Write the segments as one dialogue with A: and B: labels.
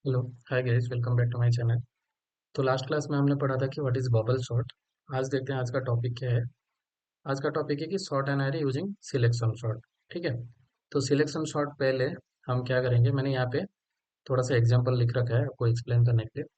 A: Hello. Hi guys, welcome back to my channel. तो last class में हमने पढ़ा था कि व्हाट इज बबल सॉर्ट। आज देखते हैं आज का टॉपिक क्या है। आज का टॉपिक है कि sort an array using selection sort. ठीक है। तो सिलेक्शन सॉर्ट पहले हम क्या करेंगे, मैंने यहाँ पे थोड़ा सा एग्जांपल लिख रखा है आपको एक्सप्लेन करने के लिए।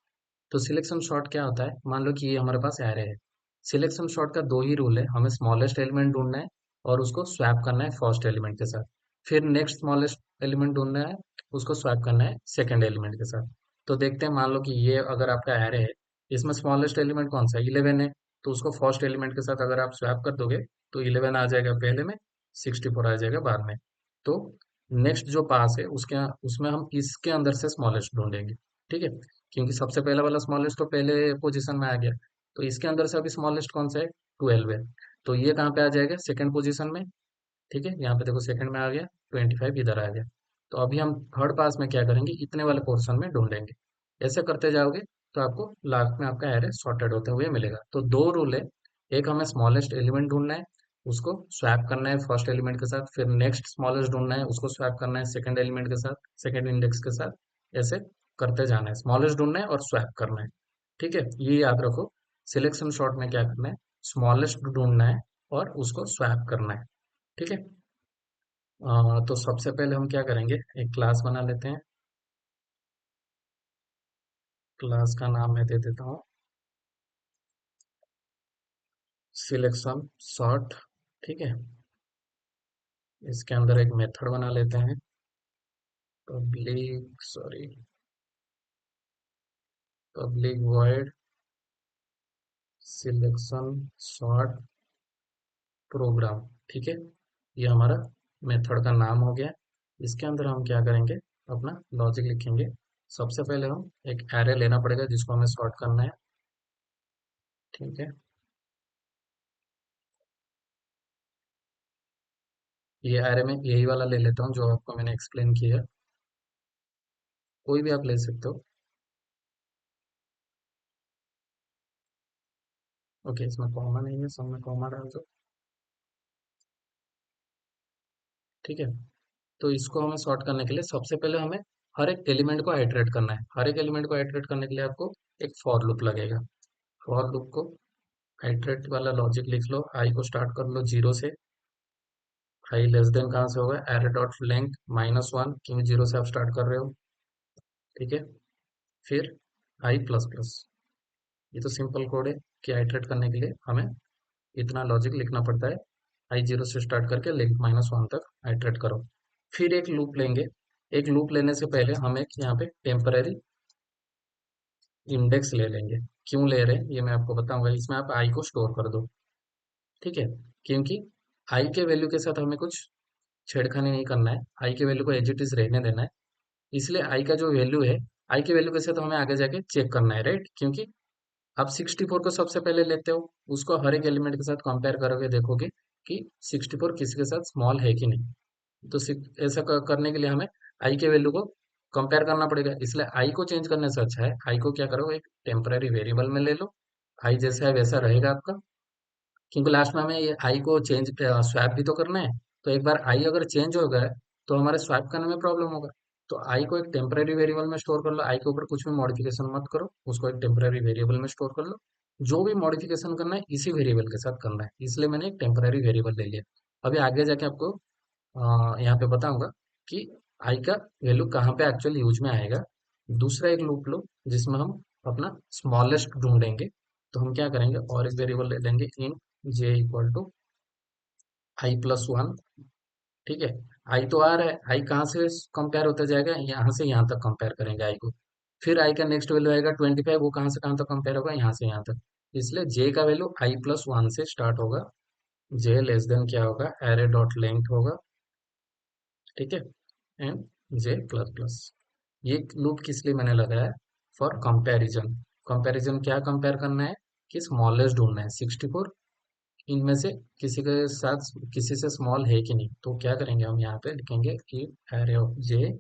A: तो सिलेक्शन सॉर्ट क्या होता है, मान लो कि ये हमारे पास एरे है। सिलेक्शन सॉर्ट का दो ही रूल है, हमें स्मॉलेस्ट एलिमेंट ढूंढना है और उसको स्वैप करना है फर्स्ट एलिमेंट के साथ। फिर नेक्स्ट स्मॉलेस्ट एलिमेंट ढूंढना है, उसको स्वैप करना है सेकंड एलिमेंट के साथ। तो देखते हैं, मान लो कि ये अगर आपका एरे है, इसमें स्मॉलेस्ट एलिमेंट कौन सा है, 11 है। तो उसको फर्स्ट एलिमेंट के साथ अगर आप स्वैप कर दोगे तो 11 आ जाएगा पहले में, 64 आ जाएगा बाद में। तो नेक्स्ट जो पास है उसके उसमें हम इसके अंदर से स्मॉलेस्ट ढूंढेंगे। ठीक है। क्योंकि सबसे पहला वाला स्मॉलेस्ट तो पहले पोजीशन में आ गया। तो इसके अंदर से अभी स्मॉलेस्ट कौन सा है, 12 है। तो ये कहाँ पे आ जाएगा, सेकंड पोजीशन में। ठीक है, यहाँ पे देखो सेकंड में आ गया, 25 इधर आ गया। तो अभी हम थर्ड पास में क्या करेंगे, इतने वाले पोर्शन में ढूंढेंगे। ऐसे करते जाओगे तो आपको लास्ट में आपका एरे सॉर्टेड होते हुए मिलेगा। तो दो रूल है, एक हमें स्मॉलेस्ट एलिमेंट ढूंढना है, उसको स्वैप करना है फर्स्ट एलिमेंट के साथ। फिर नेक्स्ट स्मॉलेस्ट ढूंढना है, उसको स्वैप करना है सेकंड एलिमेंट के साथ, सेकंड इंडेक्स के साथ। ऐसे करते जाना है, स्मॉलेस्ट ढूंढना है और स्वैप करना है। ठीक है, ये याद रखो। सिलेक्शन शॉर्ट में क्या करना है, स्मॉलेस्ट ढूंढना है और उसको स्वैप करना है। ठीक है। तो सबसे पहले हम क्या करेंगे, एक क्लास बना लेते हैं। क्लास का नाम मैं दे देता हूँ सिलेक्शन सॉर्ट। ठीक है। इसके अंदर एक मेथड बना लेते हैं, public void selection sort program. ठीक है, ये हमारा मेथड का नाम हो गया। इसके अंदर हम क्या करेंगे, अपना लॉजिक लिखेंगे। सबसे पहले हम एक एरे लेना पड़ेगा जिसको हमें सॉर्ट करना है। ठीक है, ये एरे में यही वाला ले लेता हूँ जो आपको मैंने एक्सप्लेन किया। कोई भी आप ले सकते हो। ओके, इसमें कॉमा नहीं है, सब में कॉमा डाल दो। ठीक है। तो इसको हमें सॉर्ट करने के लिए सबसे पहले हमें हर एक एलिमेंट को आइटरेट करना है। हर एक एलिमेंट को आइटरेट करने के लिए आपको एक फॉर लूप लगेगा। फॉर लूप को आइटरेट वाला लॉजिक लिख लो, आई को स्टार्ट कर लो जीरो से। आई लेस देन कहाँ से होगा, एरे डॉट लेंथ -1, क्योंकि जीरो से आप स्टार्ट कर रहे हो। ठीक है। फिर आई प्लस प्लस। ये तो सिंपल कोड है कि आइटरेट करने के लिए हमें इतना लॉजिक लिखना पड़ता है। आई जीरो से स्टार्ट करके लेंथ -1 तक आइटरेट करो। फिर एक लूप लेंगे। एक लूप लेने से पहले हम एक यहाँ पे टेम्पररी इंडेक्स ले लेंगे। क्यों ले रहे हैं ये मैं आपको बताऊंगा। इसमें आप आई को स्टोर कर दो। ठीक है। क्योंकि आई के वैल्यू के साथ हमें कुछ छेड़खानी नहीं करना है, आई के वैल्यू को एज इट इज रहने देना है। इसलिए आई का जो वैल्यू है, आई के वैल्यू के साथ हमें आगे जाके चेक करना है, राइट। क्योंकि आप 64 को सबसे पहले लेते हो, उसको हर एक एलिमेंट के साथ कंपेयर करोगे, देखोगे कि 64 किसी के साथ स्मॉल है कि नहीं। तो ऐसा करने के लिए हमें आई के वैल्यू को कंपेयर करना पड़ेगा। इसलिए आई को चेंज करने से अच्छा है आई को क्या करो, एक टेम्पररी वेरिएबल में ले लो। आई जैसा है वैसा रहेगा आपका, क्योंकि लास्ट में हमें ये आई को चेंज स्वैप भी तो करना है। तो एक बार आई अगर चेंज हो गया तो हमारे स्वैप करने में प्रॉब्लम होगा। तो आई को एक टेम्पररी वेरिएबल में स्टोर कर लो, आई के ऊपर कुछ भी मॉडिफिकेशन मत करो, उसको एक टेम्पररी वेरिएबल में स्टोर कर लो। जो भी मॉडिफिकेशन करना है इसी वेरिएबल के साथ करना है, इसलिए मैंने एक टेम्पररी वेरिएबल ले लिया। अभी आगे जाके आपको यहाँ पे बताऊंगा कि आई का वैल्यू कहाँ पे एक्चुअली यूज में आएगा। दूसरा एक लूप लो जिसमें हम अपना स्मॉलेस्ट ढूंढेंगे। तो हम क्या करेंगे, और एक वेरिएबल ले लेंगे इन जे इक्वल टू i+1। ठीक है। आई तो आ रहा है, आई कहाँ से कंपेयर होता जाएगा, यहाँ से यहाँ तक कंपेयर करेंगे आई को। फिर आई का नेक्स्ट वैल्यू आएगा 25, वो कहाँ से कहाँ तक कंपेयर होगा, यहाँ से यहाँ तक। इसलिए जे का वैल्यू i+1 से स्टार्ट होगा। जे लेस देन क्या होगा, एरे डॉट लेंथ होगा। ठीक है। And J plus plus. ये लूप किस लिए मैंने लगाया, फॉर कंपैरिजन। कंपैरिजन क्या कंपेयर करना है, कि स्मॉलेस्ट ढूंढना है 64, इनमें से किसी के साथ किसी से स्मॉल है कि नहीं। तो क्या करेंगे, हम यहाँ पे लिखेंगे कि array of J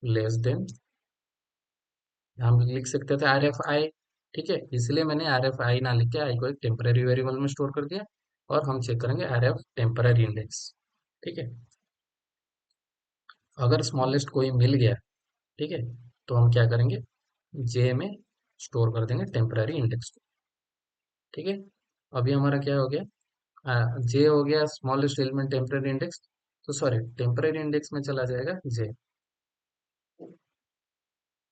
A: less than, हम लिख सकते थे आर एफ आई। ठीक है, इसलिए मैंने आर एफ आई ना लिख के आई को एक टेम्पररी वेरिएबल में स्टोर कर दिया। और हम चेक करेंगे आर एफ टेम्पररी इंडेक्स। ठीक है। अगर स्मॉलेस्ट कोई मिल गया, ठीक है, तो हम क्या करेंगे, जे में स्टोर कर देंगे टेम्पररी इंडेक्स को। ठीक है, अभी हमारा क्या हो गया, जे हो गया स्मॉलेस्ट एलिमेंट टेम्पररी इंडेक्स, तो सॉरी टेम्पररी इंडेक्स में चला जाएगा जे,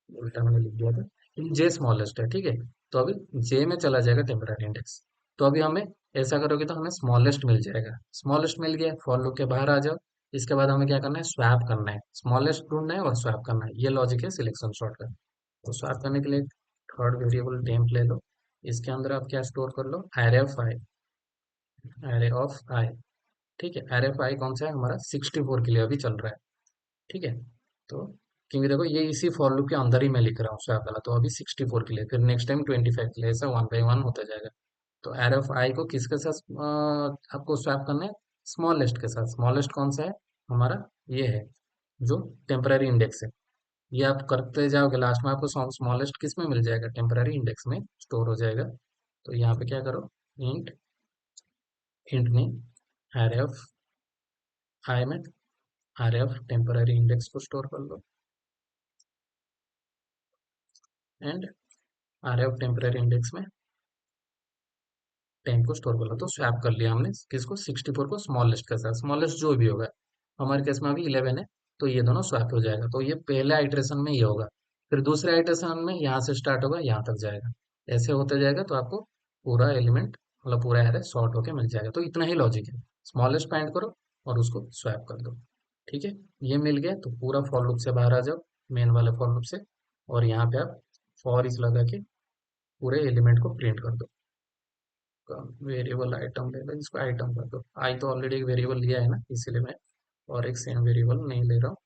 A: उल्टा मैंने लिख दिया था, जे स्मॉलेस्ट है। ठीक है, तो अभी जे में चला जाएगा टेम्पररी इंडेक्स। तो अभी हमें ऐसा करोगे तो हमें स्मॉलेस्ट मिल जाएगा, स्मॉलेस्ट मिल गया, फॉर लूप के बाहर आ जाओ। इसके बाद हमें क्या करना है, स्वैप करना है, स्मॉलेस्ट ढूंढना है और स्वैप करना है, ये लॉजिक है सिलेक्शन शॉर्ट का। तो स्वैप करने के लिए थर्ड वेरिएबल टेम्प ले लो, इसके अंदर आप क्या स्टोर कर लो, array of i, array of i. ठीक है, एरे ऑफ आई कौन सा है हमारा, 64 के लिए अभी चल रहा है। ठीक है, तो क्योंकि देखो ये इसी फॉर लूप के अंदर ही मैं लिख रहा हूँ स्वैप वाला, तो अभी 64 के लिए, फिर नेक्स्ट टाइम 25 के लिए, ऐसा वन बाई वन होता जाएगा। तो एरे ऑफ आई को किसके साथ आपको स्वैप करना है, स्मॉलेस्ट के साथ। स्मॉलेस्ट कौन सा है हमारा, ये है जो टेम्पररी इंडेक्स है। ये आप करते जाओगे, लास्ट में आपको स्मॉलेस्ट किस में मिल जाएगा, टेम्पररी इंडेक्स में स्टोर हो जाएगा। तो यहाँ पे क्या करो, इंट, इंट में एरे ऑफ आई में एरे ऑफ टेम्पररी इंडेक्स को स्टोर कर लो, and array of temporary index में टेन को स्टोर कर लो। तो स्वैप कर लिया हमने किसको, 64 को स्मॉलेस्ट के साथ, स्मॉलेस्ट जो भी होगा, हमारे केस में अभी 11 है, तो ये दोनों स्वैप हो जाएगा। तो ये पहले आइट्रेशन में ये होगा, फिर दूसरे आइट्रेशन में यहाँ से स्टार्ट होगा यहाँ तक जाएगा, ऐसे होते जाएगा। तो आपको पूरा एलिमेंट मतलब पूरा एरे सॉर्ट होके मिल जाएगा। तो इतना ही लॉजिक है, स्मॉलेस्ट फाइंड करो और उसको स्वैप कर दो। ठीक है, ये मिल गया तो पूरा फॉर लूप से बाहर आ जाओ, मेन वाले फॉर लूप से, और यहाँ पे आप फॉर इस लगा के पूरे एलिमेंट को प्रिंट कर दो। वेरिएबल आइटम ले लो, इसको आइटम कर दो, आई तो ऑलरेडी एक वेरिएबल लिया है ना, इसीलिए मैं और एक सेम वेरिएबल नहीं ले रहा हूँ।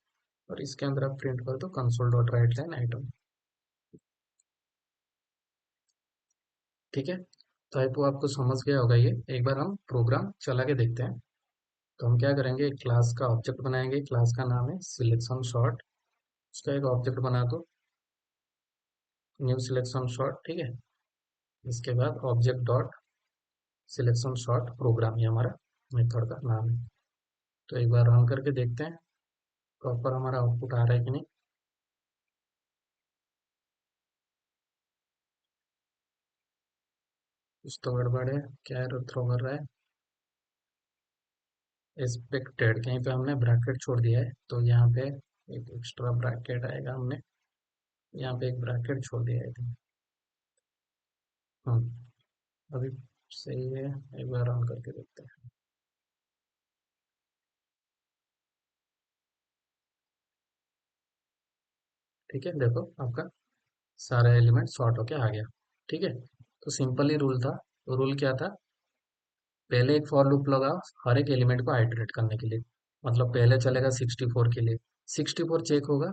A: और इसके अंदर आप प्रिंट कर दो console dot right line item. ठीक है, तो आई वो आपको समझ गया होगा ये। एक बार हम प्रोग्राम चला के देखते हैं। तो हम क्या करेंगे, एक क्लास का ऑब्जेक्ट बनाएंगे, क्लास का नाम है सिलेक्शन शॉर्ट, उसका एक ऑब्जेक्ट बना दो, न्यू सिलेक्शन शॉर्ट। ठीक है, इसके बाद object dot selection sort program, ये हमारा मेथड का नाम है। तो एक बार रन करके देखते हैं प्रॉपर हमारा आउटपुट आ रहा है कि नहीं। कुछ तो गड़बड़ है, क्या एरर थ्रो कर रहा है, एक्सपेक्टेड कहीं पे हमने ब्रैकेट छोड़ दिया है, तो यहाँ पे एक एक्स्ट्रा ब्रैकेट आएगा, हमने यहाँ पे एक ब्रैकेट छोड़ दिया है। हाँ, अभी सही है, एक बार रन करके देखते हैं। ठीक है, देखो आपका सारा एलिमेंट सॉर्ट होके आ गया। ठीक है, तो सिंपल ही रूल था। तो रूल क्या था, पहले एक फॉर लूप लगाओ हर एक एलिमेंट को आइटरेट करने के लिए। मतलब पहले चलेगा 64 के लिए, 64 चेक होगा,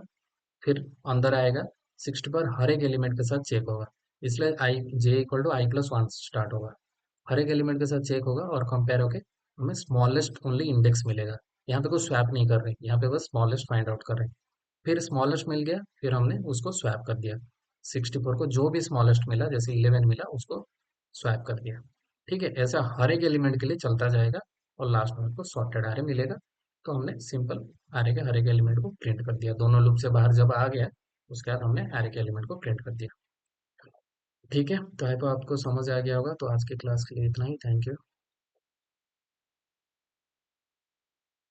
A: फिर अंदर आएगा 64 हर एक एलिमेंट के साथ चेक होगा, इसलिए i j equal to i plus one start होगा। हर एक एलिमेंट के साथ चेक होगा और कंपेयर होके हमें स्मॉलेस्ट ओनली इंडेक्स मिलेगा। यहाँ पे कोई स्वैप नहीं कर रहे, यहाँ पे बस स्मॉलेस्ट फाइंड आउट कर रहे हैं। फिर स्मॉलेस्ट मिल गया, फिर हमने उसको स्वैप कर दिया, 64 को जो भी स्मॉलेस्ट मिला, जैसे 11 मिला उसको स्वैप कर दिया। ठीक है, ऐसा हर एक एलिमेंट के लिए चलता जाएगा और लास्ट में आपको सॉर्टेड आरे मिलेगा। तो हमने सिंपल आरे के हर एक एलिमेंट को प्रिंट कर दिया, दोनों लूप से बाहर जब आ गया उसके बाद हमने आरे के एलिमेंट को प्रिंट कर दिया। ठीक है, तो आई होप आपको समझ आ गया होगा। तो आज की क्लास के लिए इतना ही, थैंक यू।